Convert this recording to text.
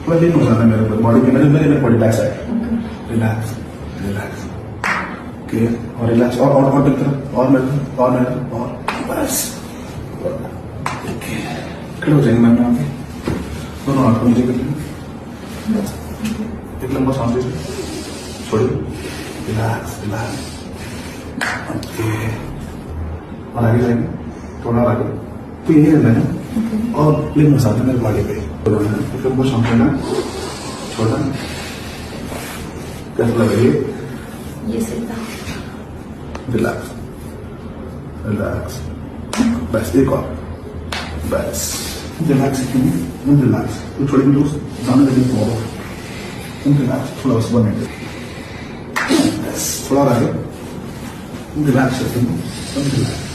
थोड़ा लीन हो जाना है मेरे ऊपर बॉडी में, मेरे body back side, relax relax, okay, और रिलैक्स, और मेरी तरफ, और मेरे तरफ, और मेरे तरफ, और बस, ओके, खड़े हो जाएंगे मैम यहाँ पे, दोनों हाथ को नीचे कर लेंगे, एक लंबा सांस लीजिए, छोड़िए, रिलैक्स रिलैक्स, ओके, और आगे जाएंगे, थोड़ा आगे, तो यही करना है, और लेग मसाज है मेरे बॉडी पे, एक लंबा सांस लेना, छोड़ा, कैसा लग रही है? ये सीधा रिलैक्स रिलैक्स, बस एक और, बस रिलैक्स, रिलैक्स, तो थोड़ी भी लूज, जाने लगे तो रिलैक्स, थोड़ा बस 1 मिनट, बस थोड़ा आगे, रिलैक्स, रिलैक्स